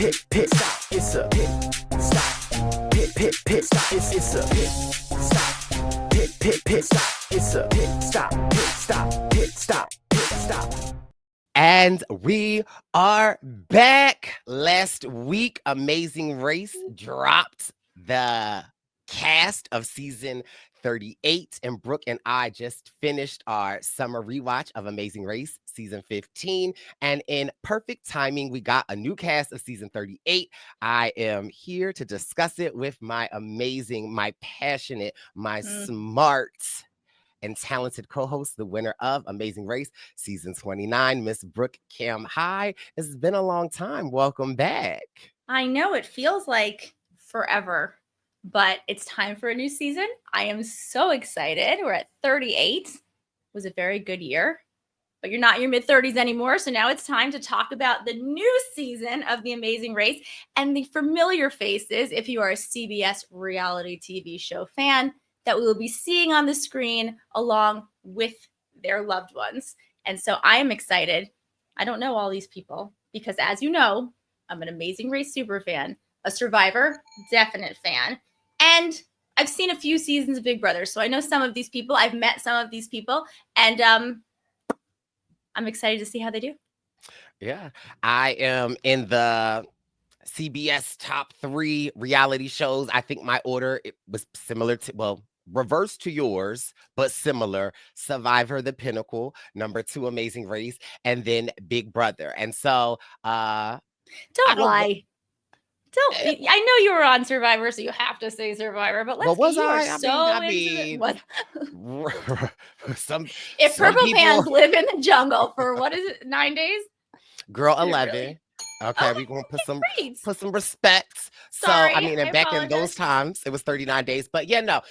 pit stop. It's a pit stop. Pit stop. It's a pit stop. Pit stop. It's a pit stop. And we are back. Last week, Amazing Race dropped the cast of season 38, and Brooke and I just finished our summer rewatch of Amazing Race season 15, and in perfect timing, we got a new cast of season 38. I am here to discuss it with my amazing, my passionate, my smart and talented co-host, the winner of Amazing Race season 29, Miss Brooke Camhi. It's been a long time. Welcome back. I know it feels like forever, but it's time for a new season. I am so excited. We're at 38. It was a very good year, but you're not in your mid-30s anymore. So now it's time to talk about the new season of The Amazing Race and the familiar faces, if you are a CBS reality TV show fan, that we will be seeing on the screen along with their loved ones. And so I am excited. I don't know all these people because, as you know, I'm an Amazing Race super fan, a Survivor definite fan, and I've seen a few seasons of Big Brother. So I know some of these people. I've met some of these people, and I'm excited to see how they do. Yeah, I am in the CBS top 3 reality shows. I think my order, it was similar to, well, reverse to yours, but similar. Survivor, The Pinnacle, number 2, Amazing Race, and then Big Brother. And so, don't lie. I know you were on Survivor, so you have to say Survivor. But let's was you I? are so into what? If purple people, pants live in the jungle for what is it, 9 days? Girl, 11. Really? Okay, we're gonna put some respect. Sorry, so I mean, and back in those times, it was 39 days. But yeah, no.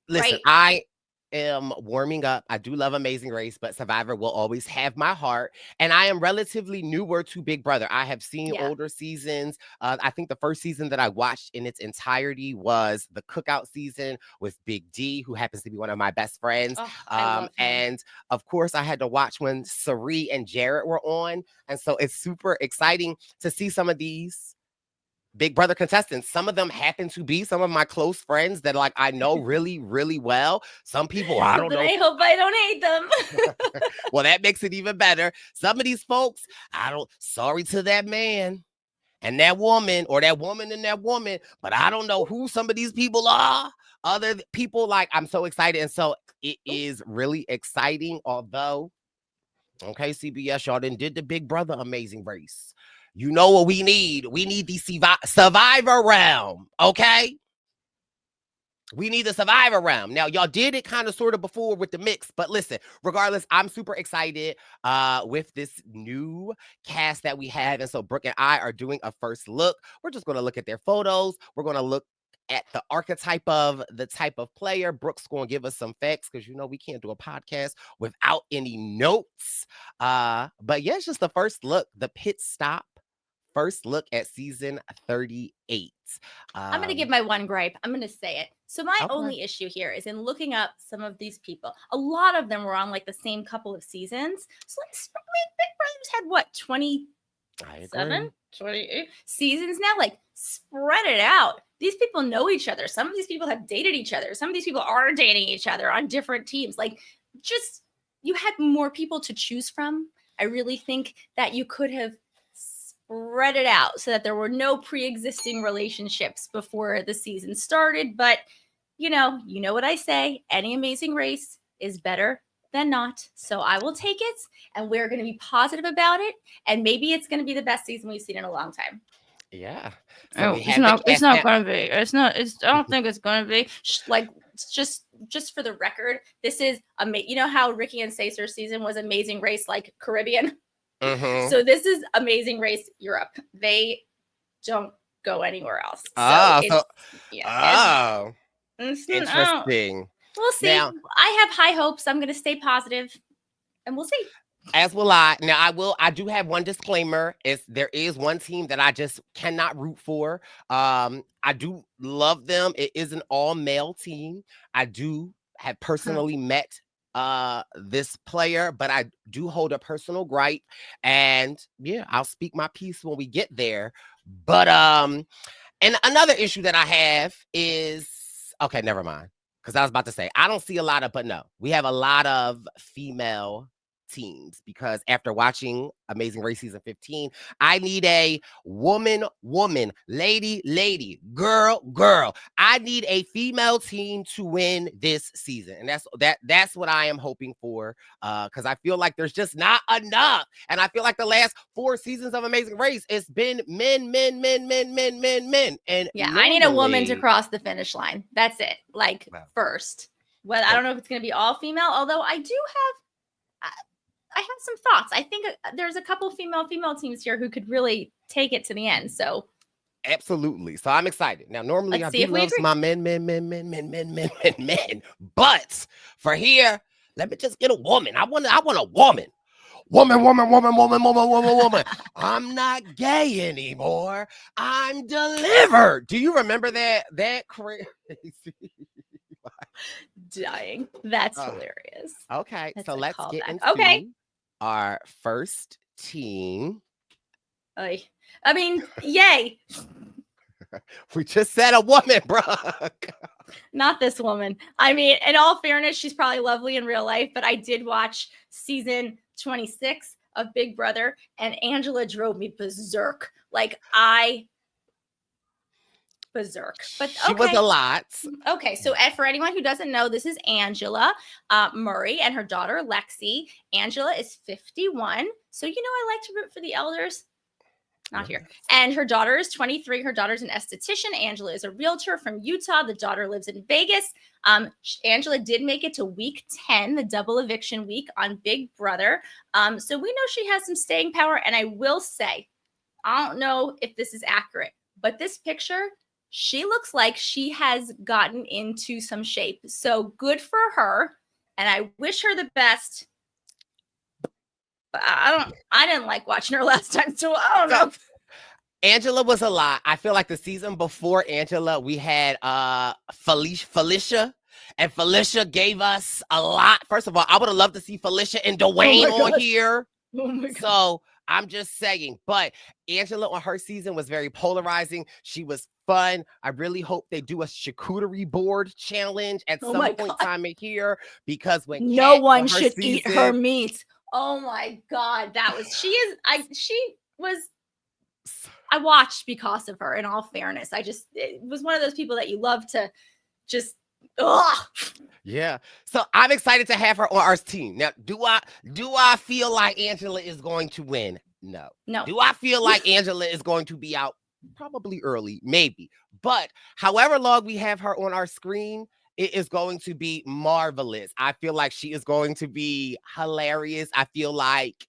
Listen, right. I am warming up. I do love Amazing Race, but Survivor will always have my heart. And I am relatively newer to Big Brother. I have seen older seasons. I think the first season that I watched in its entirety was the Cookout season with Big D, who happens to be one of my best friends. I love him. And of course, I had to watch when Sari and Jared were on. And so it's super exciting to see some of these Big Brother contestants. Some of them happen to be some of my close friends that like I know really, really well. Some people, I don't know. I hope I don't hate them. Well, that makes it even better. Some of these folks, sorry to that man and that woman, or that woman and that woman, but I don't know who some of these people are. Other people, like, I'm so excited. And so it is really exciting, although, okay, CBS, y'all did the Big Brother Amazing Race. You know what we need? We need the Survivor realm, okay? We need the Survivor realm. Now, y'all did it kind of sort of before with the mix, but listen, regardless, I'm super excited with this new cast that we have. And so Brooke and I are doing a first look. We're just going to look at their photos. We're going to look at the archetype of the type of player. Brooke's going to give us some facts because, you know, we can't do a podcast without any notes. But yeah, it's just the first look, the pit stop. First look at season 38. I'm going to give my one gripe. I'm going to say it. So my only issue here is in looking up some of these people. A lot of them were on like the same couple of seasons. So like Big Brother's had what, 27, 28 seasons now? Like spread it out. These people know each other. Some of these people have dated each other. Some of these people are dating each other on different teams. Like just, you had more people to choose from. I really think that you could have spread it out so that there were no pre-existing relationships before the season started. But you know what I say, any Amazing Race is better than not. So I will take it, and we're going to be positive about it, and maybe it's going to be the best season we've seen in a long time. Yeah. So it's not going to be. I don't think it's going to be. Like, just for the record, this is you know how Ricky and Sacer's season was Amazing Race, like Caribbean. Mm-hmm. So this is Amazing Race Europe. They don't go anywhere else. Interesting. We'll see. Now, I have high hopes. I'm going to stay positive, and we'll see. As will I. Now, I do have one disclaimer. There is one team that I just cannot root for. I do love them. It is an all-male team. I do have personally met this player, but I do hold a personal gripe, and yeah, I'll speak my piece when we get there. But and another issue that I have is okay, never mind. Because I was about to say I don't see a lot of, but no, we have a lot of female teams because after watching Amazing Race season 15, I need a woman, lady, girl. I need a female team to win this season. And that's what I am hoping for. Because I feel like there's just not enough. And I feel like the last 4 seasons of Amazing Race, it's been men. And Yeah, I need a woman to normally- cross the finish line. That's it. Like Wow. first. Well, I don't know if it's going to be all female, although I have some thoughts. I think there's a couple female teams here who could really take it to the end. So absolutely. So I'm excited. Now, normally Let's I see do if we love agree. my men. But for here, let me just get a woman. I want a woman. Woman. I'm not gay anymore. I'm delivered. Do you remember that crazy? dying. That's hilarious. Okay, That's so a let's get callback. into Okay. our first team. I mean, yay. We just said a woman, bro. Not this woman. I mean, in all fairness, she's probably lovely in real life, but I did watch season 26 of Big Brother, and Angela drove me berserk. Berserk. But She was a lot. Okay, so for anyone who doesn't know, this is Angela Murray and her daughter Lexi. Angela is 51, so I like to root for the elders. Not here. And her daughter is 23. Her daughter's an esthetician. Angela is a realtor from Utah. The daughter lives in Vegas. Angela did make it to week 10, the double eviction week on Big Brother. So we know she has some staying power. And I will say, I don't know if this is accurate, but this picture, she looks like she has gotten into some shape. So good for her. And I wish her the best. But I didn't like watching her last time. So I don't know. Angela was a lot. I feel like the season before Angela, we had Felicia. And Felicia gave us a lot. First of all, I would have loved to see Felicia and Dwayne on here. Oh my God. So I'm just saying, but Angela on her season was very polarizing. She was fun. I really hope they do a charcuterie board challenge at some point in time in here, because when no Kat one on should eat her season- meat. Oh my God. I watched because of her, in all fairness. It was one of those people that you love to just, ugh. Yeah. So I'm excited to have her on our team. Now, do I feel like Angela is going to win? No. Do I feel like Angela is going to be out? Probably early, maybe. But however long we have her on our screen, it is going to be marvelous. I feel like she is going to be hilarious. I feel like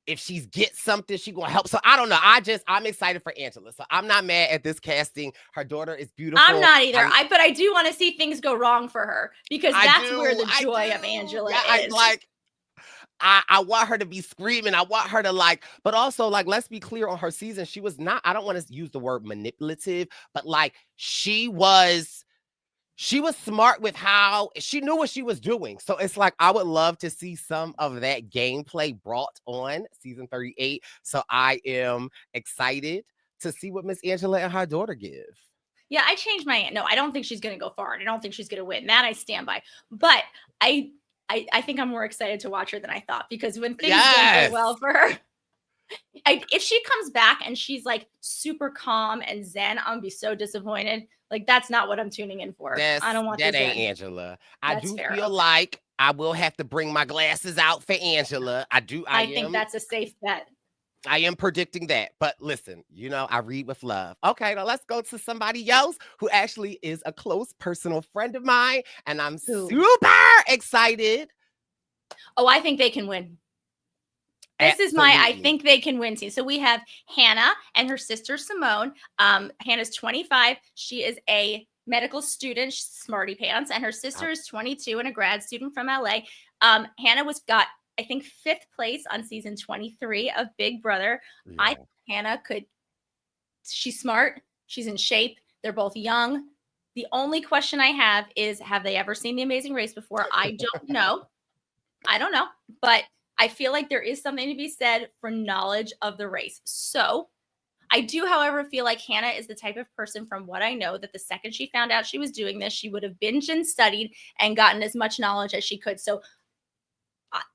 if she gets something, she's going to help. So I don't know. I'm excited for Angela. So I'm not mad at this casting. Her daughter is beautiful. I'm not either. But I do want to see things go wrong for her, because that's where the joy of Angela is. I want her to be screaming. I want her to but also let's be clear on her season. She was not, I don't want to use the word manipulative, but she was smart with how she knew what she was doing. So it's I would love to see some of that gameplay brought on season 38. So I am excited to see what Miss Angela and her daughter give. Yeah, I changed no, I don't think she's going to go far. And I don't think she's going to win. That I stand by. But I think I'm more excited to watch her than I thought, because when things don't go well for her, if she comes back and she's super calm and zen, I'm going to be so disappointed. That's not what I'm tuning in for. I don't want that. That ain't Angela. I do feel like I will have to bring my glasses out for Angela. I think that's a safe bet. I am predicting that. But listen, I read with love. Okay, now let's go to somebody else who actually is a close personal friend of mine. And I'm super excited. Oh, I think they can win. This is I think they can win team. So we have Hannah and her sister Simone. Hannah's 25. She is a medical student, smarty pants, and her sister is 22 and a grad student from LA. Hannah got, I think, 5th place on season 23 of Big Brother. Yeah. I think Hannah she's smart. She's in shape. They're both young. The only question I have is, have they ever seen The Amazing Race before? I don't know. But I feel like there is something to be said for knowledge of the race. So I do, however, feel like Hannah is the type of person, from what I know, that the second she found out she was doing this, she would have binged and studied and gotten as much knowledge as she could. So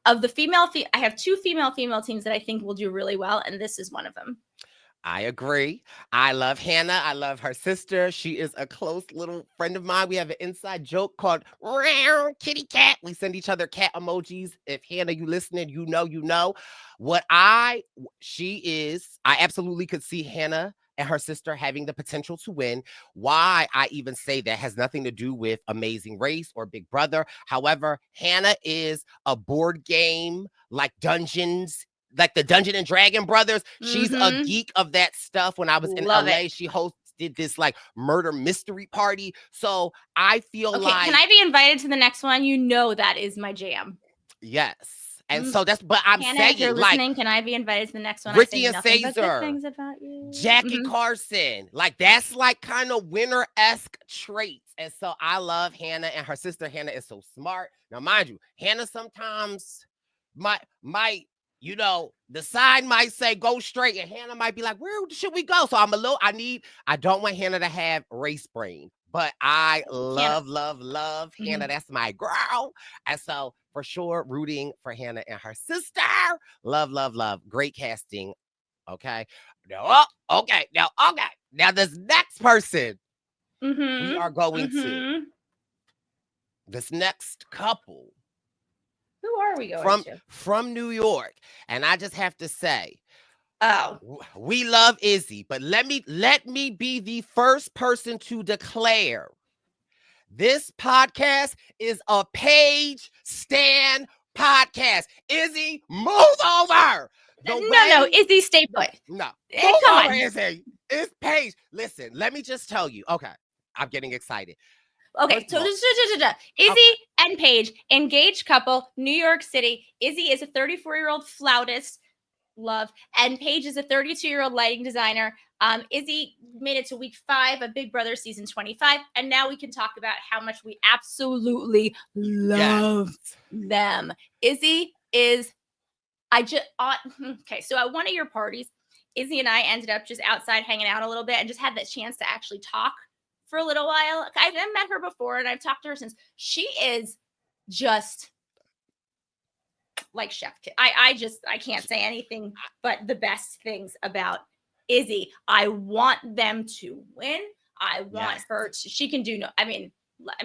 of the I have two female teams that I think will do really well, and this is one of them. I agree. I love Hannah. I love her sister. She is a close little friend of mine. We have an inside joke called "Row, Kitty Cat." We send each other cat emojis. If Hannah, you listening, you know. I absolutely could see Hannah and her sister having the potential to win. Why I even say that has nothing to do with Amazing Race or Big Brother. However, Hannah is a board game like Dungeons, like the Dungeon and Dragon Brothers. She's a geek of that stuff. When I was in LA, she hosted this like murder mystery party. So I feel like, can I be invited to the next one? You know that is my jam. Yes. And so that's, but I'm Hannah, saying, if you're listening, can I be invited to the next one? Ricky I say and nothing but good Caesar, things about you. Jackie Carson, like that's like kind of winner-esque traits. And so I love Hannah and her sister. Hannah is so smart. Now, mind you, Hannah sometimes might you know, the sign might say go straight, and Hannah might be like, where should we go? So I don't want Hannah to have race brain, but I love Hannah. That's my girl. And so for sure, rooting for Hannah and her sister. Love. Great casting. Okay. Now, Now this next person we are going to, this next couple. Who are we going to? From New York. And I just have to say, oh, we love Izzy, but let me be the first person to declare this podcast is a Paige Stan podcast. Izzy, move over. No, Izzy, stay put. No. Come on. Izzy. It's Paige. Listen, let me just tell you. Okay, I'm getting excited. Okay, so Izzy and Paige, engaged couple, New York City. Izzy is a 34-year-old flautist, love, and Paige is a 32-year-old lighting designer. Izzy made it to week 5 of Big Brother season 25, and now we can talk about how much we absolutely love them. Izzy is, okay, so at one of your parties, Izzy and I ended up just outside hanging out a little bit and just had that chance to actually talk for a little while. I've met her before and I've talked to her since. She is just like chef kid. I can't say anything but the best things about Izzy. I want them to win. I want her to, she can do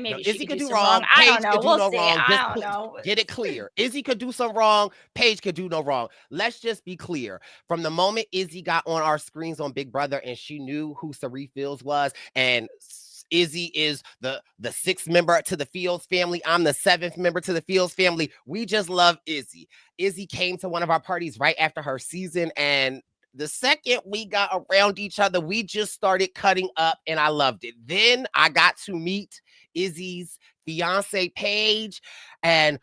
maybe she could do some wrong. I don't know. We'll see. I don't know. Get it clear. Izzy could do some wrong. Paige could do no wrong. Let's just be clear. From the moment Izzy got on our screens on Big Brother and she knew who Cirie Fields was, and Izzy is the 6th member to the Fields family. I'm the 7th member to the Fields family. We just love Izzy. Izzy came to one of our parties right after her season, and the second we got around each other, we just started cutting up, and I loved it. Then I got to meet Izzy's fiance, Paige, and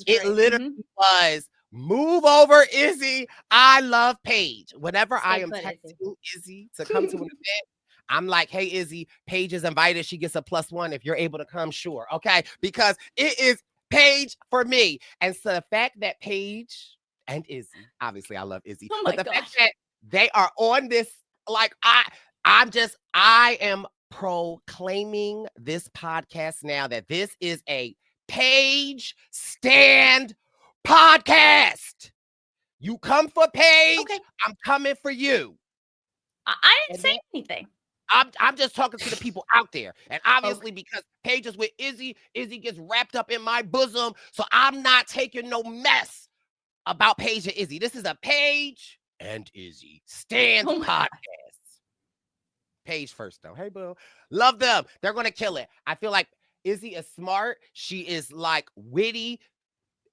it literally was move over, Izzy. I love Paige. Whenever I am texting Izzy to come to an event, I'm like, hey, Izzy, Paige is invited. She gets a +1 if you're able to come, sure. Okay, because it is Paige for me. And so the fact that Paige and Izzy, obviously I love Izzy, but the fact that they are on this, like I am proclaiming this podcast now that this is a Paige Stand podcast. You come for Paige, I'm coming for you. I didn't say anything. I'm just talking to the people out there. And obviously because Paige is with Izzy, Izzy gets wrapped up in my bosom. So I'm not taking no mess about Paige and Izzy. This is a Paige and Izzy Stand podcast. Paige first though. Hey, boo. Love them. They're going to kill it. I feel like Izzy is smart. She is like witty.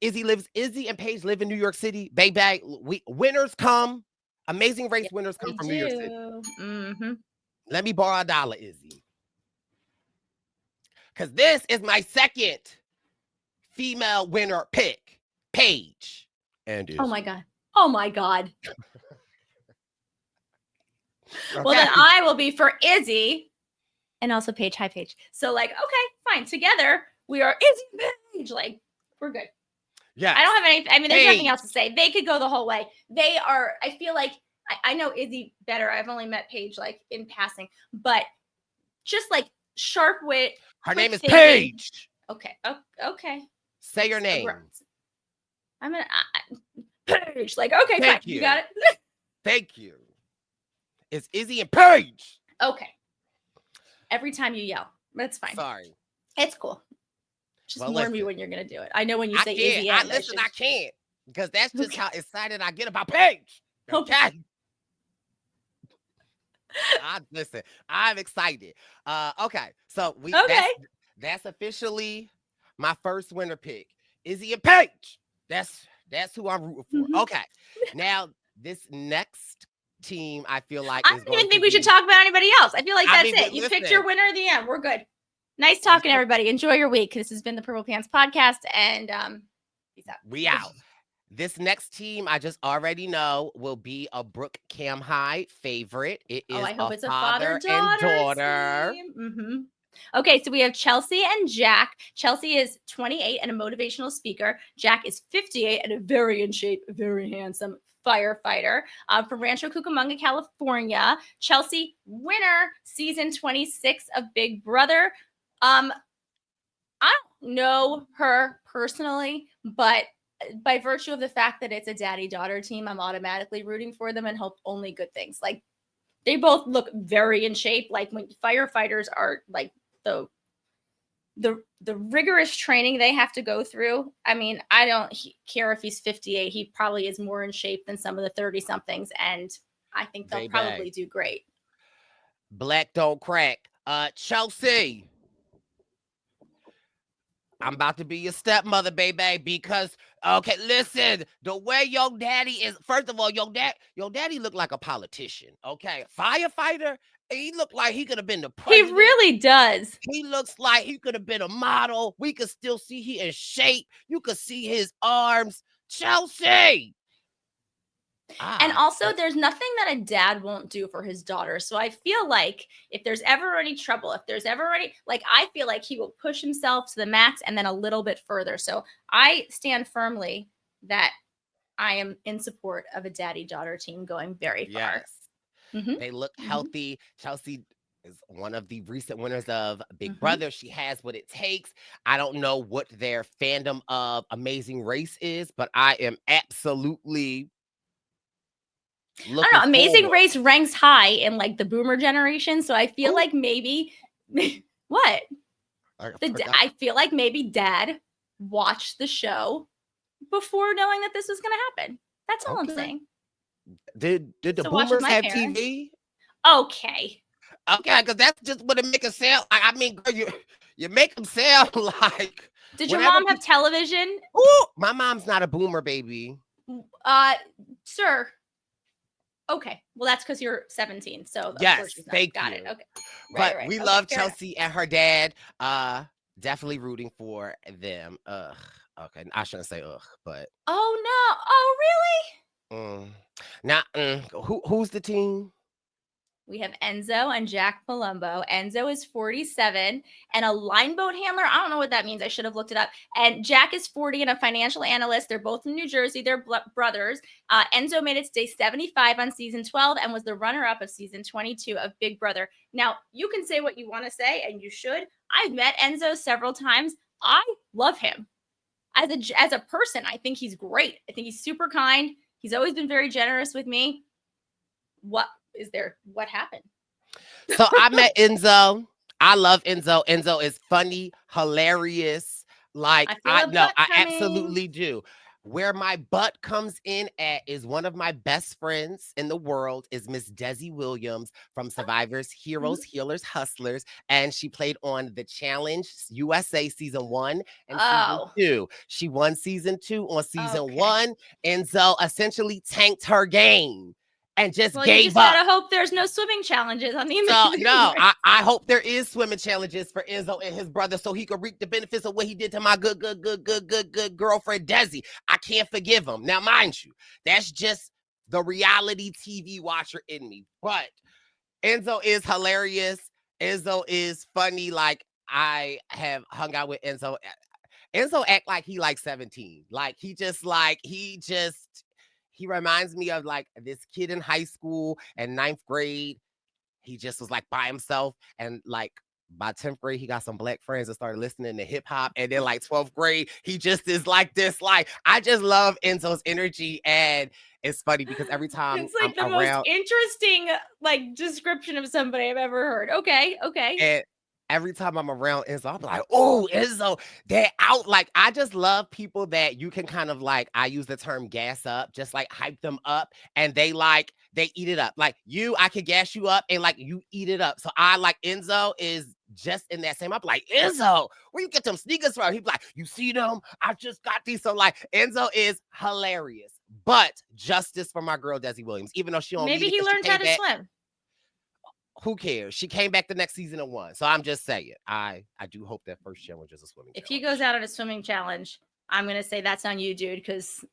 Izzy and Paige live in New York City. Baby, winners come. Amazing Race winners come from New York City. Let me borrow $1, Izzy. Because this is my second female winner pick. Paige and Izzy. Oh my God. Well, then I will be for Izzy and also Paige. Hi, Paige. So okay, fine. Together, we are Izzy and Paige. Like, we're good. Yeah. I don't have any, there's nothing else to say. They could go the whole way. They are, I feel like, I know Izzy better. I've only met Paige like in passing, but just like sharp wit. Her quick name is thinking. Paige. Okay. Okay. Say your name. I'm gonna Paige. Like, okay, Thank fine. You got it. Thank you. It's Izzy and Paige. Okay. Every time you yell, that's fine. Sorry. It's cool. Just warn me when you're gonna do it. I know when you say Izzy and I can't because that's just how excited I get about Paige. Okay. Listen, I'm excited. Okay, so that's officially my first winner pick. Izzy and Paige. That's who I'm rooting for. Mm-hmm. Okay, now this next team, I feel like I don't even think we should talk about anybody else. I feel like that's it. You picked your winner at the end. We're good. Nice talking, everybody. Enjoy your week. This has been the Purple Pants Podcast, and peace out. We out. This next team, I just already know, will be a Brooke Camhi favorite. It is I hope a it's a father and daughter. Mm-hmm. Okay, so we have Chelsie and Jack. Chelsie is 28 and a motivational speaker. Jack is 58 and a very in shape, very handsome firefighter from Rancho Cucamonga, California. Chelsie, winner, season 26 of Big Brother. I don't know her personally, but by virtue of the fact that it's a daddy-daughter team, I'm automatically rooting for them and hope only good things. Like, they both look very in shape. Like, when firefighters are like the rigorous training they have to go through. I mean, I don't care if he's 58. He probably is more in shape than some of the 30-somethings, and I think they'll probably do great. Black don't crack. Chelsie, I'm about to be your stepmother, baby, because, okay, listen, the way your daddy is, first of all, your daddy looked like a politician, okay? Firefighter, he looked like he could have been the president. He really does. He looks like he could have been a model. We could still see he in shape. You could see his arms. Chelsie! And also, there's nothing that a dad won't do for his daughter. So I feel like if there's ever any trouble, if there's ever any, like, I feel like he will push himself to the max and then a little bit further. So I stand firmly that I am in support of a daddy-daughter team going very far. Yes. Mm-hmm. They look healthy. Chelsie is one of the recent winners of Big Brother. She has what it takes. I don't know what their fandom of Amazing Race is, but I am absolutely... I don't know. Amazing Race ranks high in like the boomer generation. So I feel like maybe what? I feel like maybe dad watched the show before knowing that this was going to happen. That's all I'm saying. Did the boomers have TV? Okay. Okay, because that's just what it make it sound. I mean, girl, you make them sound like. Did your mom have television? Ooh, my mom's not a boomer, baby. Sir. Okay, well, that's because you're 17. So yes, thank you. Got it. Okay, but we love Chelsie and her dad. Definitely rooting for them. Okay, I shouldn't say but. Oh no! Oh really? Now, who's the team? We have Enzo and Jack Palumbo. Enzo is 47 and a line boat handler. I don't know what that means. I should have looked it up. And Jack is 40 and a financial analyst. They're both in New Jersey. They're brothers. Enzo made it to day 75 on season 12 and was the runner-up of season 22 of Big Brother. Now, you can say what you want to say, and you should. I've met Enzo several times. I love him. As a person, I think he's great. I think he's super kind. He's always been very generous with me. What happened? So I met Enzo. I love Enzo. Enzo is funny, hilarious. Like, I absolutely do. Where my butt comes in at is one of my best friends in the world is Miss Desi Williams from Survivors, Heroes, Healers, Hustlers. And she played on The Challenge USA season 1 and season 2. She won season 2 on season 1. Enzo essentially tanked her game. And gave up. You just gotta hope there's no swimming challenges on the Amazing No, I hope there is swimming challenges for Enzo and his brother so he could reap the benefits of what he did to my good girlfriend Desi. I can't forgive him. Now, mind you, that's just the reality TV watcher in me. But Enzo is hilarious. Enzo is funny. Like, I have hung out with Enzo. Enzo act like he like 17. Like, he He reminds me of like this kid in high school and ninth grade. He just was like by himself, and like by 10th grade, he got some black friends that started listening to hip hop. And then like 12th grade, he just is like this. Like, I just love Enzo's energy. And it's funny because every time It's like I'm the around, most interesting like description of somebody I've ever heard. Okay. and every time I'm around Enzo, I'm like, oh, Enzo, they're out. Like, I just love people that you can kind of like, I use the term gas up, just like hype them up. And they eat it up. Like I can gas you up and like you eat it up. So I like Enzo is just in that same. I'm like, Enzo, where you get them sneakers from? He's like, you see them? I just got these. So like Enzo is hilarious. But justice for my girl Desi Williams, even though she don't Maybe need it he 'cause she learned how came to back. swim. Who cares? She came back the next season and won. So I'm just saying, I do hope that first challenge is a swimming If he challenge. goes out on a swimming challenge, I'm gonna say that's on you, dude, because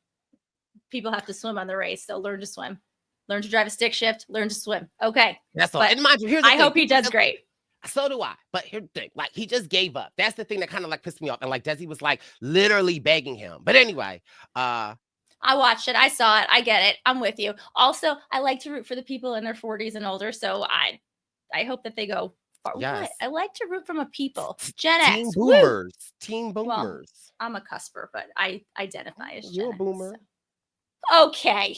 people have to swim on the race. So learn to swim, learn to drive a stick shift, learn to swim. Okay, That's all. but And mind you, here's the I thing. hope he does great. So do I. But here's the thing. Like, he just gave up. That's the thing that kind of like pissed me off. And like Desi was like literally begging him. But anyway, I watched it. I saw it. I get it. I'm with you. Also, I like to root for the people in their 40s and older. So I hope that they go far. Yes. What? I like to root from a people. Gen Teen X. boomers. Woo! Teen Well, boomers. I'm a cusper, but I identify as Gen You're a X, boomer. so. Okay.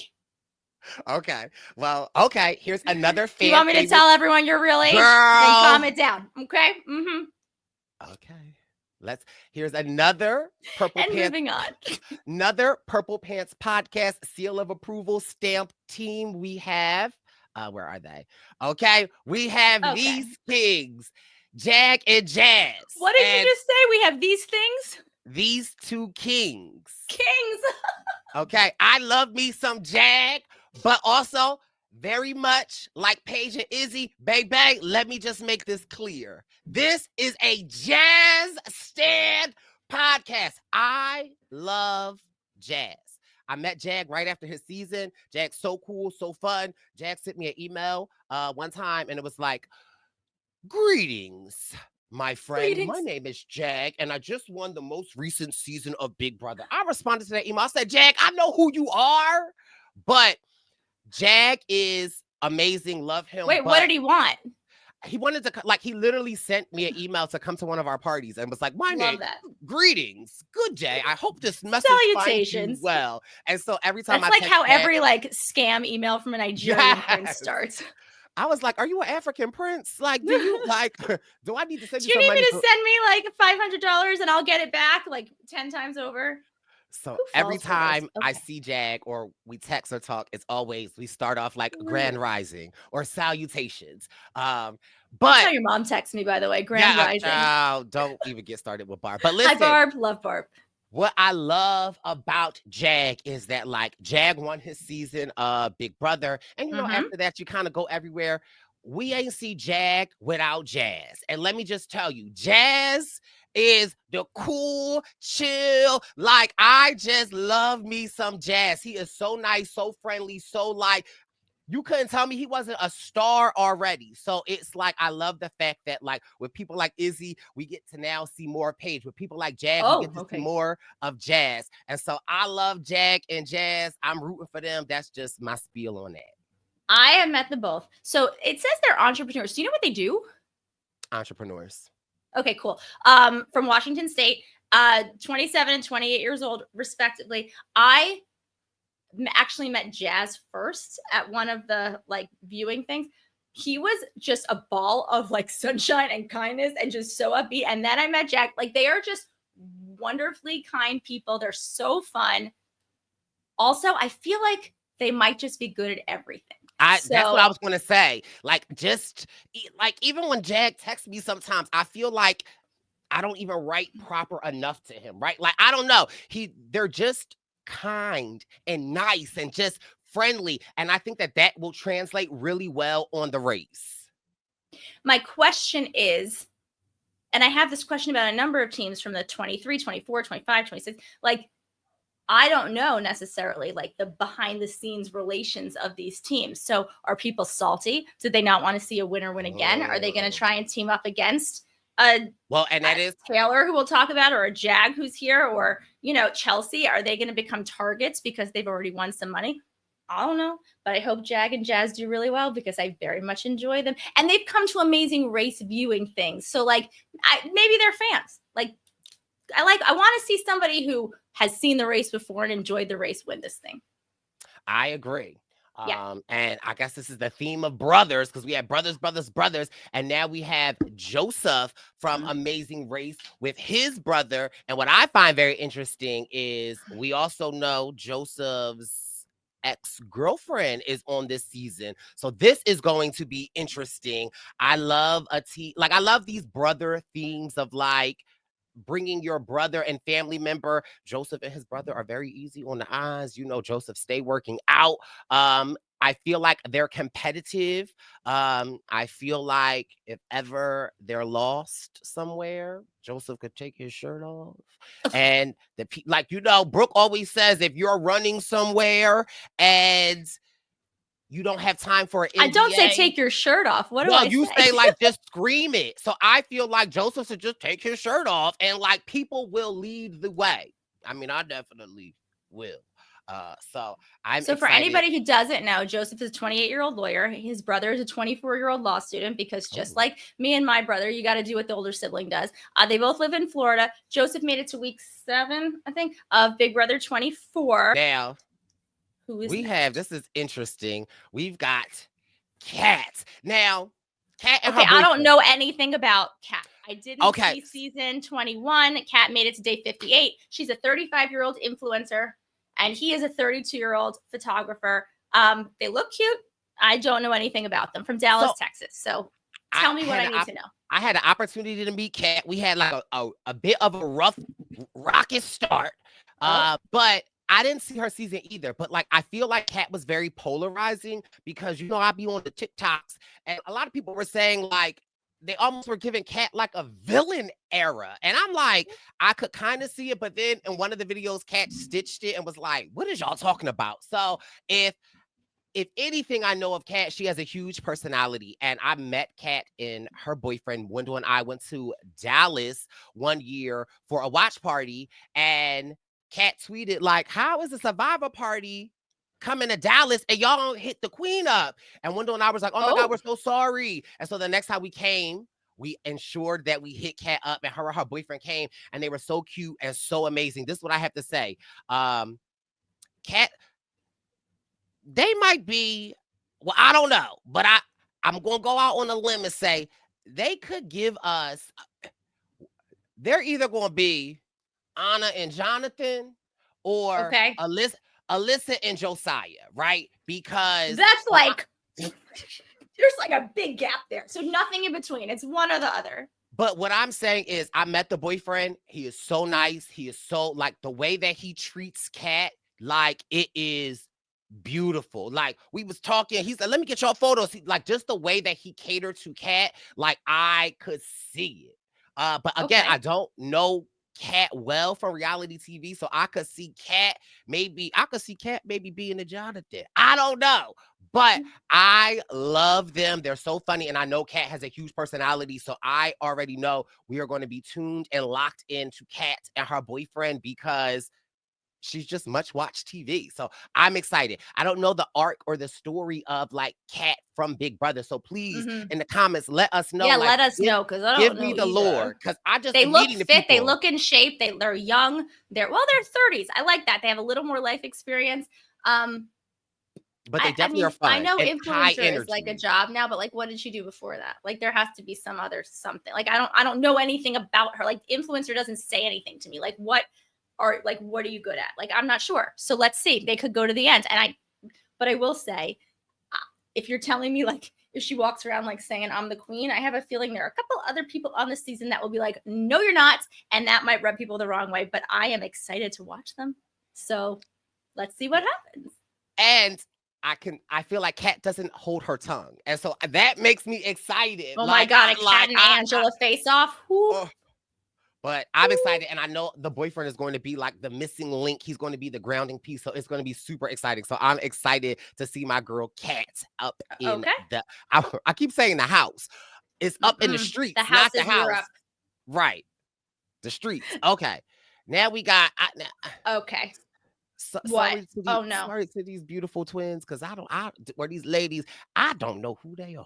Okay. Well, okay. Here's another fan. You want me to tell everyone your real age? Girl. Then calm it down. Okay. Okay. Here's another Purple And Pants. moving on. Another Purple Pants podcast seal of approval stamp team we have. Where are they? Okay. We have these kings, Jag and Jazz. What did you just say? We have these things? These two kings. Kings. Okay. I love me some Jag, but also very much like Paige and Izzy. Bang, bang. Let me just make this clear. This is a Jazz stand podcast. I love Jazz. I met Jag right after his season. Jag's so cool, so fun. Jag sent me an email one time, and it was like, greetings, my friend. Greetings. My name is Jag, and I just won the most recent season of Big Brother. I responded to that email. I said, Jag, I know who you are, but Jag is amazing. Love him. Wait, what did he want? He wanted to, like, he literally sent me an email to come to one of our parties and was like, my name, greetings. Good, Jay. I hope this message finds you well. And so every time That's like how every like scam email from a Nigerian prince starts. I was like, are you an African prince? Like, do you like, do I need to send you some money? Do you need me to send me like $500 and I'll get it back like 10 times over? So every time I see Jag or we text or talk, it's always, we start off like grand rising or salutations. But that's how your mom texts me, by the way, grand rising. Oh, don't even get started with Barb. But listen, hi Barb, love Barb. What I love about Jag is that like Jag won his season Big Brother. And you know, after that, you kind of go everywhere. We ain't see Jag without Jazz. And let me just tell you, Jazz is the cool, chill. Like, I just love me some Jazz. He is so nice, so friendly, so like, you couldn't tell me he wasn't a star already. So it's like, I love the fact that like with people like Izzy, we get to now see more Paige. With people like Jag, we get to see more of Jazz. And so I love Jag and Jazz. I'm rooting for them. That's just my spiel on that. I have met them both. So it says they're entrepreneurs. Do you know what they do? Entrepreneurs. Okay, cool. From Washington State, 27 and 28 years old, respectively. I actually met Jazz first at one of the like viewing things. He was just a ball of like sunshine and kindness and just so upbeat. And then I met Jag. Like, they are just wonderfully kind people. They're so fun. Also, I feel like they might just be good at everything. That's what I was going to say. Like, just like, even when Jag texts me sometimes, I feel like I don't even write proper enough to him, right? Like, I don't know. They're just kind and nice and just friendly. And I think that will translate really well on the race. My question is, and I have this question about a number of teams from the 23, 24, 25, 26, like, I don't know necessarily like the behind the scenes relations of these teams. So are people salty? Did they not want to see a winner win again? Are they going to try and team up against that is Taylor, who we'll talk about, or a Jag who's here, or, you know, Chelsie? Are they going to become targets because they've already won some money? I don't know, but I hope Jag and Jazz do really well because I very much enjoy them. And they've come to amazing race viewing things. So like maybe they're fans. Like I want to see somebody who has seen the race before and enjoyed the race win this thing. I agree. Yeah. And I guess this is the theme of brothers because we have brothers, and now we have Joseph from Amazing Race with his brother. And what I find very interesting is we also know Joseph's ex-girlfriend is on this season, so this is going to be interesting. I love I love these brother themes of like bringing your brother and family member. Joseph and his brother are very easy on the eyes. You know, Joseph stay working out. I feel like they're competitive. I feel like if ever they're lost somewhere, Joseph could take his shirt off. And Brooke always says, if you're running somewhere and you don't have time for an NBA. I don't say take your shirt off. What do I say? You say like just scream it. So I feel like Joseph should just take his shirt off and like people will lead the way. I mean, I definitely will. So for anybody who doesn't know, Joseph is a 28-year-old lawyer. His brother is a 24-year-old law student because just like me and my brother, you got to do what the older sibling does. They both live in Florida. Joseph made it to week 7, I think, of Big Brother 24. Now, this is interesting. We've got Kat. Now, Kat and her I don't know anything about Kat. I didn't see season 21. Kat made it to day 58. She's a 35-year-old influencer, and he is a 32-year-old photographer. They look cute. I don't know anything about them. From Dallas, Texas. So tell me what I need to know. I had an opportunity to meet Kat. We had like a bit of a rough, rocket start. But I didn't see her season either, but like I feel like Kat was very polarizing because I be on the TikToks and a lot of people were saying like they almost were giving Kat like a villain era. And I'm like, I could kind of see it, but then in one of the videos, Kat stitched it and was like, what is y'all talking about? So if anything I know of Kat, she has a huge personality. And I met Kat and her boyfriend, Wendell, and I went to Dallas one year for a watch party, and Kat tweeted like, how is a Survivor party coming to Dallas and y'all don't hit the queen up? And Wendell and I was like, oh my God, we're so sorry. And so the next time we came, we ensured that we hit Kat up, and her boyfriend came, and they were so cute and so amazing. This is what I have to say. Kat, they might be, well, I don't know, but I'm going to go out on a limb and say they could give us, they're either going to be Anna and Jonathan or Alyssa and Josiah, right? Because that's like there's like a big gap there. So nothing in between. It's one or the other. But what I'm saying is I met the boyfriend. He is so nice. He is so like the way that he treats Kat, like it is beautiful. Like we was talking, he said, let me get your photos. Like just the way that he catered to Kat, like I could see it. But again, I don't know Kat well from reality TV, so I could see Kat maybe being a Jonathan. I don't know, but I love them. They're so funny, and I know Kat has a huge personality, so I already know we are going to be tuned and locked into Kat and her boyfriend because she's just much watched TV. So I'm excited. I don't know the arc or the story of like Kat from Big Brother. So please in the comments, let us know. Yeah, let us know because I don't know. Give me the lore because I just they look fit. They look in shape. They're young. They're 30s. I like that. They have a little more life experience. But they definitely are fun. I know influencer is like a job now, but like, what did she do before that? Like, there has to be some other something. Like, I don't know anything about her. Like, influencer doesn't say anything to me. Like, what are you good at? Like, I'm not sure. So let's see. They could go to the end. But I will say, if you're telling me like if she walks around like saying I'm the queen, I have a feeling there are a couple other people on this season that will be like, no, you're not, and that might rub people the wrong way. But I am excited to watch them. So let's see what happens. And I feel like Kat doesn't hold her tongue, and so that makes me excited. Oh my God, a Kat and Angela face off. But I'm excited, and I know the boyfriend is going to be like the missing link. He's going to be the grounding piece, so it's going to be super exciting. So I'm excited to see my girl Kat up in I keep saying the house. It's up in the streets, the house not the is house. Europe. Right, the streets. Okay, now we got. Okay. What? Sorry to Oh, no. sorry to these beautiful twins, because or these ladies, I don't know who they are.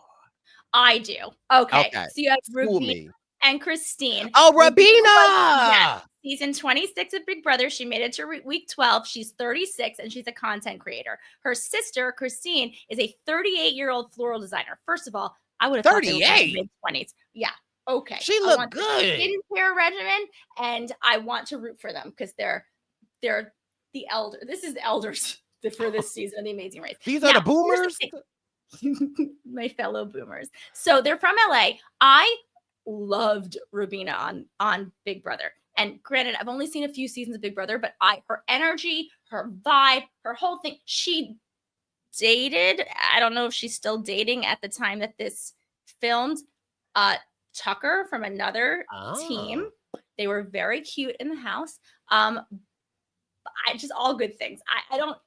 I do. Okay. Okay, So you have school Rubina me. and Christine. Oh, Rubina was, yes, Rabina! season 26 of Big Brother. She made it to week 12. She's 36 and she's a content creator. Her sister, Christine, is a 38-year-old floral designer. First of all, I would have thought they were in 38? their mid-20s. Yeah. Okay. She I look want the good. skincare regimen and I want to root for them because they're the elder. This is the elders for this season of The Amazing Race. These are the Now, boomers? my fellow boomers. So they're from LA. I loved Rubina on Big Brother. And granted, I've only seen a few seasons of Big Brother, but her energy, her vibe, her whole thing, she dated, I don't know if she's still dating at the time that this filmed, Tucker from another team. They were very cute in the house. Just all good things. I don't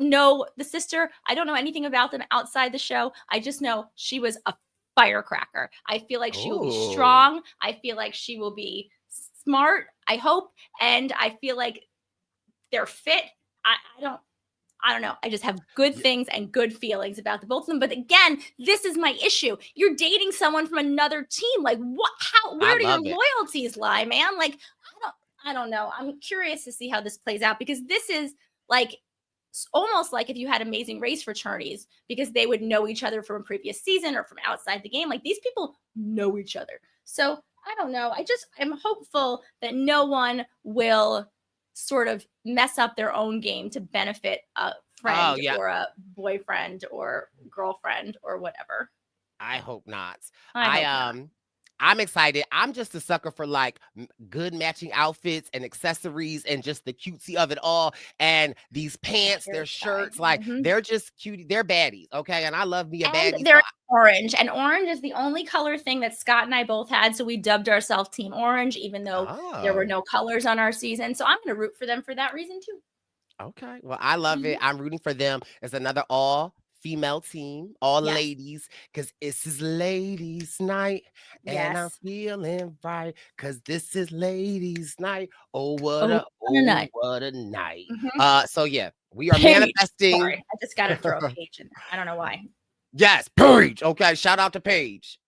know the sister. I don't know anything about them outside the show. I just know she was a firecracker. I feel like she will be strong. I feel like she will be smart, I hope. And I feel like they're fit. I don't know. I just have good things and good feelings about the both of them. But again, this is my issue. You're dating someone from another team. Like what? Where do your loyalties lie, man? Like I don't know. I'm curious to see how this plays out because this is like almost like if you had Amazing Race fraternities because they would know each other from a previous season or from outside the game. Like these people know each other. So I don't know. I'm hopeful that no one will sort of mess up their own game to benefit a friend or a boyfriend or girlfriend or whatever. I hope not. I hope not. I'm excited. I'm just a sucker for like good matching outfits and accessories and just the cutesy of it all. And these pants, their shirts, like they're just cute. They're baddies. Okay. And I love me a baddie. They're orange. And orange is the only color thing that Scott and I both had. So we dubbed ourselves Team Orange, even though there were no colors on our season. So I'm going to root for them for that reason too. Okay. Well, I love it. I'm rooting for them. It's another all-female team, all ladies, because this is ladies' night, and I'm feeling right, because this is ladies' night. Oh, what a night. What a night. So yeah, we are manifesting. Sorry, I just got to throw a Paige in there. I don't know why. Yes, Paige. Okay, shout out to Paige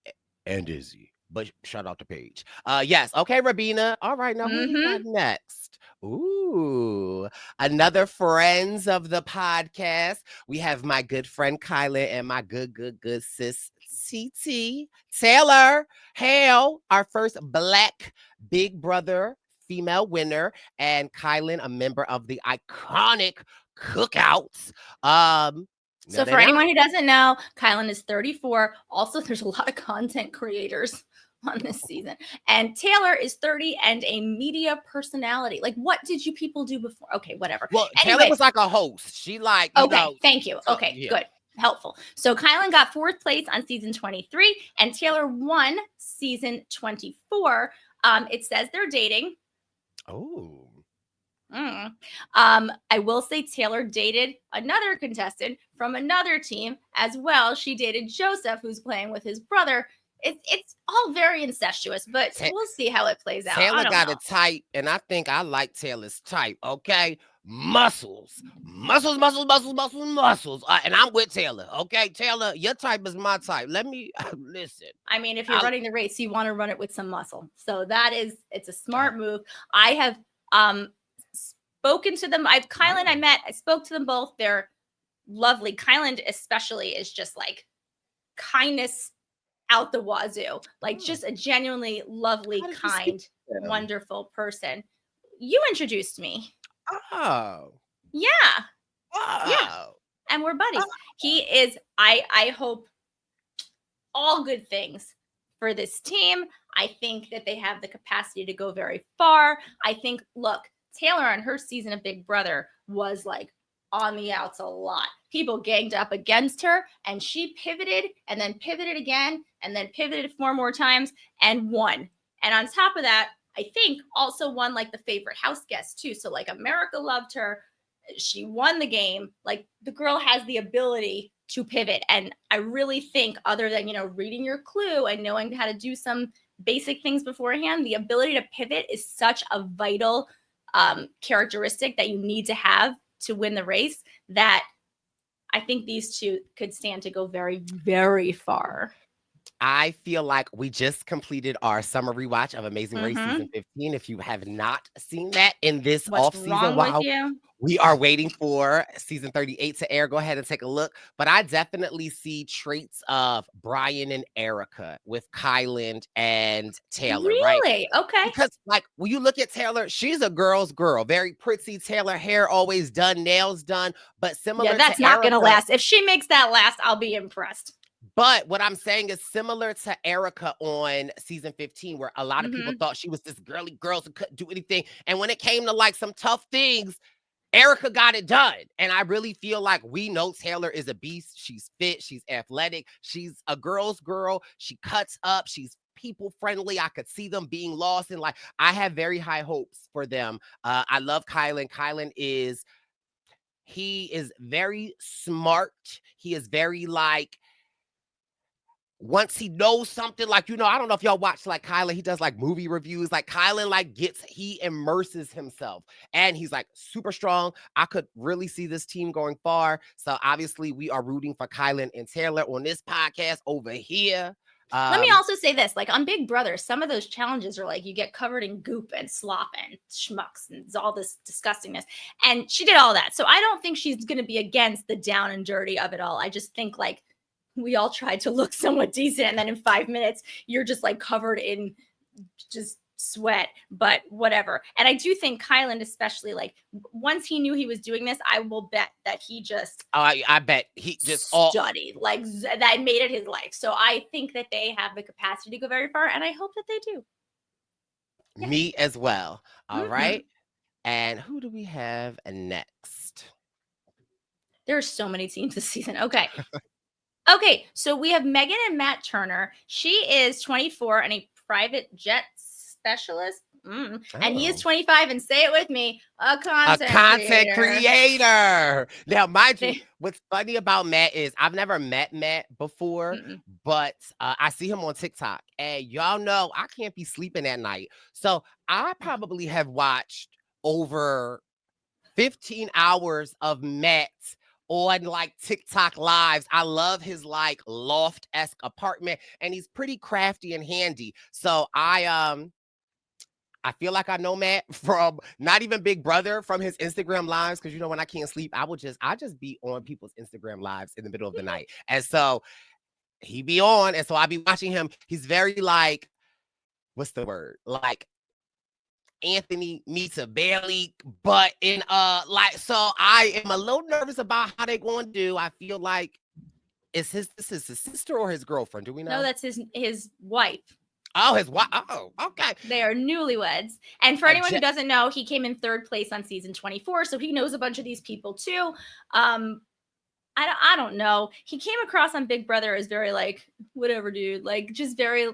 and Izzy, but shout out to Paige. Yes. Okay, Rubina. All right, now who we got next? Ooh, another friends of the podcast. We have my good friend Kylin and my good sis TT Taylor. Hail, our first Black Big Brother female winner, and Kylin, a member of the iconic Cookouts. So for anyone who doesn't know, Kylin is 34. Also, there's a lot of content creators on this season. And Taylor is 30 and a media personality. Like, what did you people do before? Okay, whatever. Well, anyway, Taylor was like a host. She like, you know, thank you. Okay, good. Helpful. So Kylin got 4th place on season 23 and Taylor won season 24. It says they're dating. Oh. I will say Taylor dated another contestant from another team as well. She dated Joseph, who's playing with his brother. It's all very incestuous, but we'll see how it plays out. Taylor got a type, and I think I like Taylor's type. Okay, muscles. And I'm with Taylor. Okay, Taylor, your type is my type. Let me listen. I mean, if you're running the race, you want to run it with some muscle. So it's a smart move. I have spoken to them. I spoke to them both. They're lovely. Kylin especially is just like kindness out the wazoo, like just a genuinely lovely, kind, wonderful person. You introduced me. Oh. Yeah. Oh. Yeah. And we're buddies. He is, I hope all good things for this team. I think that they have the capacity to go very far. I think, look, Taylor on her season of Big Brother was like on the outs a lot. People ganged up against her and she pivoted and then pivoted again and then pivoted 4 more times and won. And on top of that, I think also won like the favorite house guest too. So like America loved her. She won the game. Like the girl has the ability to pivot. And I really think other than, reading your clue and knowing how to do some basic things beforehand, the ability to pivot is such a vital characteristic that you need to have to win the race, that I think these two could stand to go very, very far. I feel like we just completed our summer rewatch of Amazing Race season 15. If you have not seen that in this What's off wrong season, with you? we are waiting for season 38 to air. Go ahead and take a look. But I definitely see traits of Brian and Erica with Kylin and Taylor, right? Really? Okay. Because, like, when you look at Taylor, she's a girl's girl. Very pretty. Taylor, hair always done, nails done. But similar Yeah, that's to not going to Erica, last. If she makes that last, I'll be impressed. but what I'm saying is similar to Erica on season 15, where a lot of people Mhm. thought she was this girly girl who couldn't do anything. And when it came to like some tough things, Erica got it done. And I really feel like we know Taylor is a beast. She's fit. She's athletic. She's a girl's girl. She cuts up. She's people friendly. I could see them being lost. And like, I have very high hopes for them. I love Kylin. He is very smart. He is very like, once he knows something, like, I don't know if y'all watch like Kylin, he does like movie reviews. Like Kylin like he immerses himself and he's like super strong. I could really see this team going far. So obviously we are rooting for Kylin and Taylor on this podcast over here. Let me also say this, like on Big Brother, some of those challenges are like you get covered in goop and slop and schmucks and all this disgustingness. And she did all that. So I don't think she's going to be against the down and dirty of it all. I just think like we all tried to look somewhat decent. And then in 5 minutes, you're just like covered in just sweat, but whatever. And I do think Kylin, especially like once he knew he was doing this, I will bet that he just I bet he just studied like that made it his life. So I think that they have the capacity to go very far, and I hope that they do. Me as well. All right. And who do we have next? There's so many teams this season. Okay. Okay, so we have Megan and Matt Turner. She is 24 and a private jet specialist. And he is 25, and say it with me, a content creator. Now, mind you, what's funny about Matt is I've never met Matt before, but I see him on TikTok. And y'all know I can't be sleeping at night. So I probably have watched over 15 hours of Matt on like TikTok lives. I love his like loft-esque apartment, and he's pretty crafty and handy. So I feel like I know Matt from not even Big Brother, from his Instagram lives. Cause when I can't sleep, I just be on people's Instagram lives in the middle of the night. And so he be on. And so I be watching him. He's very like, what's the word? Like Anthony meets a Bailey, but in so I am a little nervous about how they're going to do. I feel like this is his sister or his girlfriend? Do we know? No, that's his wife. Oh, his wife. Oh, okay. They are newlyweds. And for anyone who doesn't know, he came in 3rd place on season 24, so he knows a bunch of these people too. I don't know. He came across on Big Brother as very like whatever, dude. Like just very.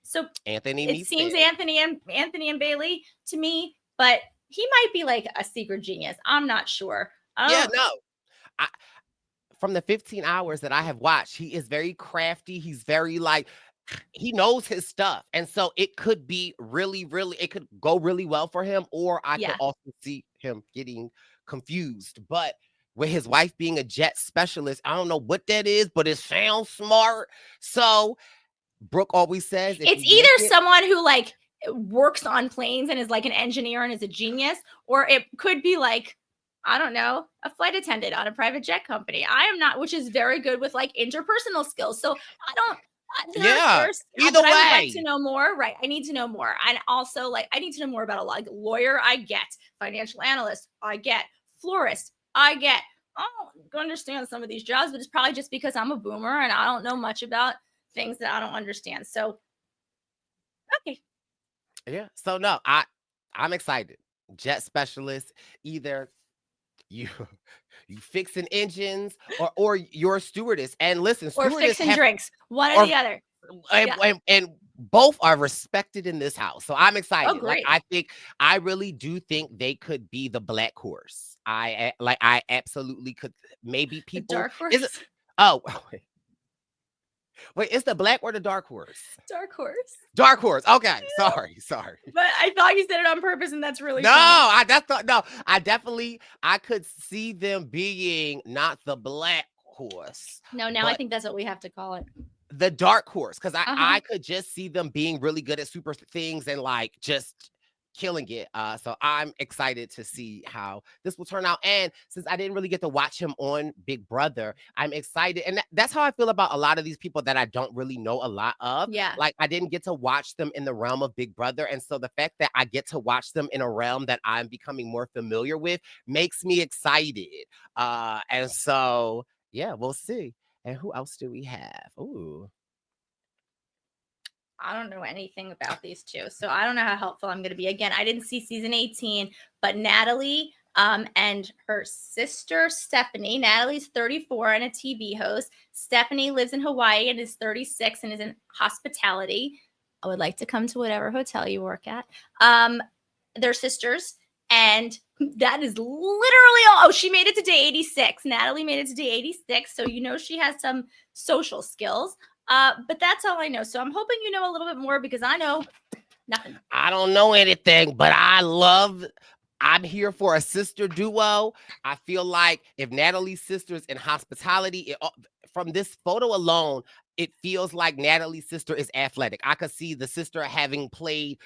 So Anthony. It seems Anthony and Bailey to me, but he might be like a secret genius. I'm not sure. From the 15 hours that I have watched, he is very crafty. He's very like, he knows his stuff. And so it could be really, really, it could go really well for him. Or I could also see him getting confused. But with his wife being a jet specialist, I don't know what that is, but it sounds smart. So Brooke always says it's either someone who like works on planes and is like an engineer and is a genius, or it could be like, I don't know, a flight attendant on a private jet company. I am not, which is very good with like interpersonal skills. So I don't. Either way. I would like to know more. Right. I need to know more. And also like, I need to know more about a like lawyer. I get financial analyst. I get florist. I don't understand some of these jobs, but it's probably just because I'm a boomer and I don't know much about things that I don't understand. So, okay. Yeah. So no, I'm excited. Jet specialist, either you fixing engines or you're a stewardess. And listen, or fixing drinks, one or the other. And both are respected in this house. So I'm excited. Oh, great. Like I really do think they could be the black horse. I absolutely could. Maybe people. The dark horse? Oh, wait. Wait, it's the black or the dark horse? Dark horse. Dark horse. Okay, sorry. But I thought you said it on purpose, and that's really No, funny. I could see them being not the black horse. No, now I think that's what we have to call it. The dark horse, because Uh-huh. I could just see them being really good at super things and like just killing it. So I'm excited to see how this will turn out. And since I didn't really get to watch him on Big Brother, I'm excited. And that's how I feel about a lot of these people that I don't really know a lot of. Yeah. Like I didn't get to watch them in the realm of Big Brother. And so the fact that I get to watch them in a realm that I'm becoming more familiar with makes me excited. And so yeah, we'll see. And who else do we have? Ooh. I don't know anything about these two, so I don't know how helpful I'm going to be. Again, I didn't see season 18, but Natalie and her sister Stephanie. Natalie's 34 and a TV host. Stephanie lives in Hawaii and is 36 and is in hospitality. I would like to come to whatever hotel you work at. They're sisters, and that is literally all. Oh, she made it to day 86. Natalie made it to day 86, so you know she has some social skills. But that's all I know. So I'm hoping you know a little bit more because I know nothing. I don't know anything, but I'm here for a sister duo. I feel like if Natalie's sister's in hospitality, from this photo alone, it feels like Natalie's sister is athletic. I could see the sister having played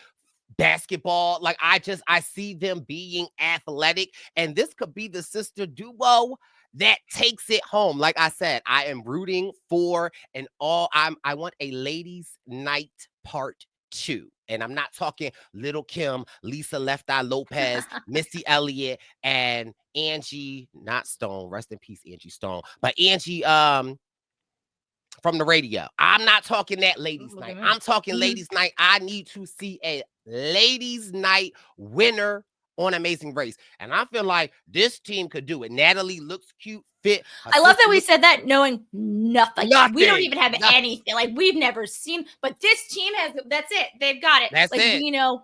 basketball. Like I see them being athletic, and this could be the sister duo that takes it home. Like I said, I am rooting for I want a ladies' night part 2. And I'm not talking Little Kim, Lisa Left Eye Lopez, Missy Elliott, and Angie, not Stone. Rest in peace, Angie Stone. But Angie from the radio. I'm not talking that ladies' night. I'm talking ladies' night. I need to see a ladies' night winner on Amazing Race. And I feel like this team could do it. Natalie looks cute, fit. I love that we said that knowing nothing. We don't even have anything. Like we've never seen, but this team has, that's it. They've got it. That's like, it. You know.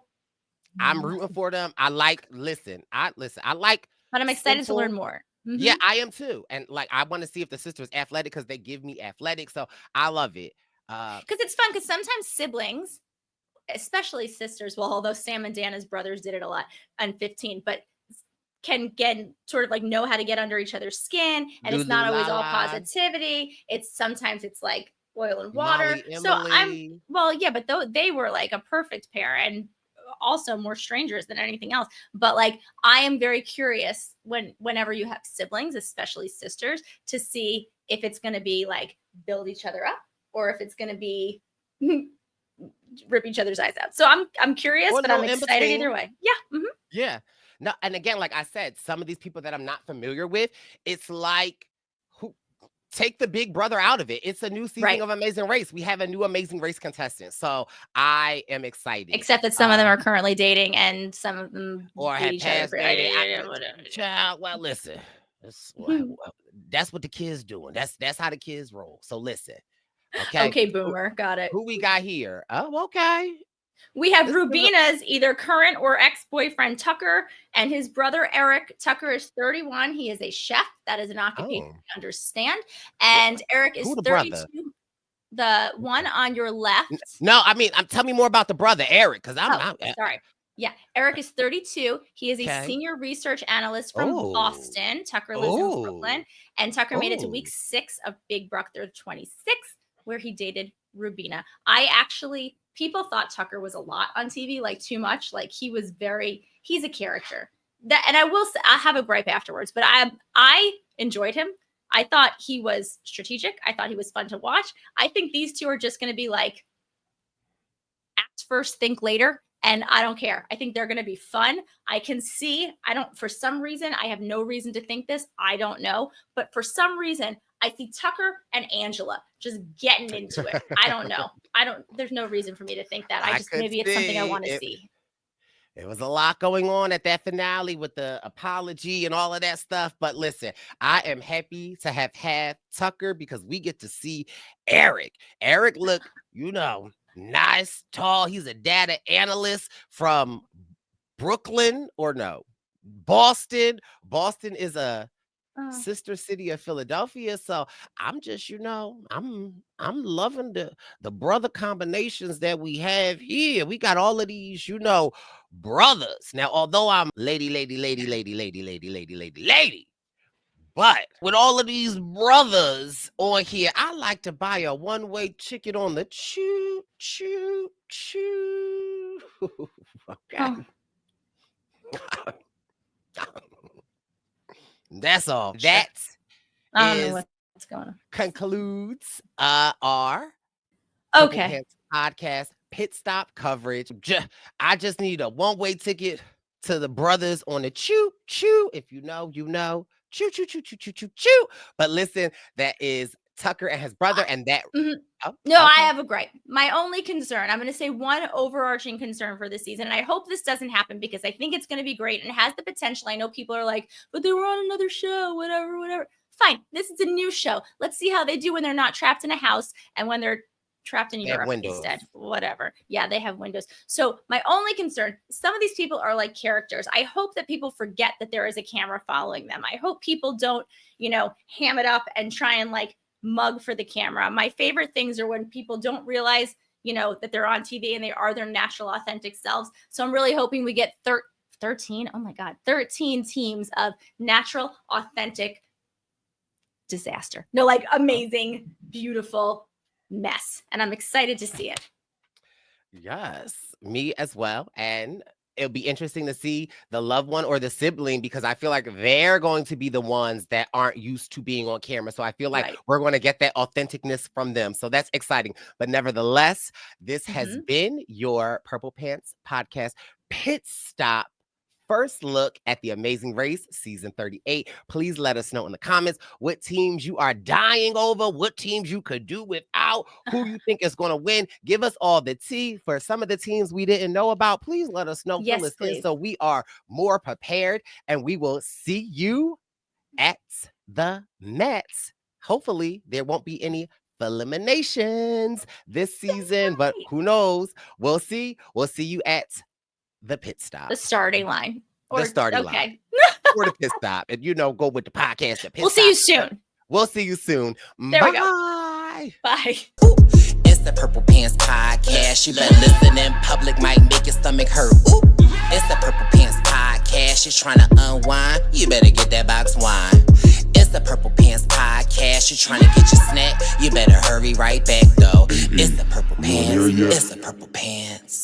I'm rooting for them. I like, I like. But I'm excited to learn more. Mm-hmm. Yeah, I am too. And like, I want to see if the sister is athletic because they give me athletic. So I love it. Because it's fun because sometimes siblings, especially sisters, well, although Sam and Dana's brothers did it a lot on 15, but can get sort of like know how to get under each other's skin. And it's not always all positivity. Sometimes it's like oil and water. Molly, but they were like a perfect pair and also more strangers than anything else. But like, I am very curious whenever you have siblings, especially sisters, to see if it's going to be like build each other up or if it's going to be rip each other's eyes out. So I'm curious, but I'm excited either way. Yeah. Mm-hmm. Yeah. No, and again, like I said, some of these people that I'm not familiar with, it's like take the Big Brother out of it. It's a new season of Amazing Race. We have a new Amazing Race contestant. So I am excited. Except that some of them are currently dating and some of them or have passed child. Well, listen. That's what the kids doing. That's how the kids roll. So listen. Okay, boomer. Got it. Who we got here? Oh, okay. We have Rubina's either current or ex-boyfriend Tucker and his brother Eric. Tucker is 31. He is a chef. That is an occupation I understand. And Eric is 32. The one on your left. No, I mean, tell me more about the brother Eric, because I'm sorry. Yeah, Eric is 32. He is a senior research analyst from Boston. Tucker lives in Brooklyn, and Tucker made it to week 6 of Big Brother 26, where he dated Rubina. People thought Tucker was a lot on TV, like too much. Like he's a character. And I will say, I have a gripe afterwards, but I enjoyed him. I thought he was strategic. I thought he was fun to watch. I think these two are just going to be like act first, think later. And I don't care. I think they're going to be fun. I can see, for some reason, I have no reason to think this. I don't know. But for some reason, I see Tucker and Angela just getting into it. I don't know. There's no reason for me to think that. Maybe it's something I want to see. There was a lot going on at that finale with the apology and all of that stuff. But listen, I am happy to have had Tucker because we get to see Eric. Eric look, nice, tall. He's a data analyst from Brooklyn Boston. Boston is a sister city of Philadelphia. So I'm just, I'm loving the brother combinations that we have here. We got all of these, brothers. Now, although I'm lady, but with all of these brothers on here, I like to buy a one-way ticket on the choo. Okay. That's all. That I don't know what's going on. Concludes our Purple Okay. Pants podcast Pitstop coverage. I just need a one-way ticket to the brothers on the choo. If you know, you know. Choo. But listen, that is Tucker and his brother, and that. I have a gripe. My only concern, I'm going to say one overarching concern for this season, and I hope this doesn't happen because I think it's going to be great and it has the potential. I know people are like, but they were on another show, whatever. Fine. This is a new show. Let's see how they do when they're not trapped in a house and when they're trapped in Europe instead. Whatever. Yeah, they have windows. So my only concern, some of these people are like characters. I hope that people forget that there is a camera following them. I hope people don't, ham it up and try and like mug for the camera. My favorite things are when people don't realize, that they're on TV and they are their natural, authentic selves. So I'm really hoping we get 13. Oh my God, 13 teams of natural, authentic disaster. No, like amazing, beautiful mess. And I'm excited to see it. Yes, me as well. And it'll be interesting to see the loved one or the sibling, because I feel like they're going to be the ones that aren't used to being on camera. So I feel like we're going to get that authenticness from them. So that's exciting. But nevertheless, this has been your Purple Pants podcast Pit Stop. First look at The Amazing Race, season 38. Please let us know in the comments what teams you are dying over, what teams you could do without, who you think is going to win. Give us all the tea for some of the teams we didn't know about. Please let us know. Yes, please. So we are more prepared, and we will see you at the Mets. Hopefully, there won't be any eliminations this season, but who knows? We'll see. We'll see you at the pit stop. The starting line. Line. Or the pit stop. And go with the podcast. We'll see you soon. We'll see you soon. There Bye. We go. Bye. It's the Purple Pants podcast. You better listen in public, might make your stomach hurt. Ooh. It's the Purple Pants podcast. You're trying to unwind, you better get that box wine. It's the Purple Pants podcast. You're trying to get your snack, you better hurry right back though. It's the Purple Pants. It's the Purple Pants.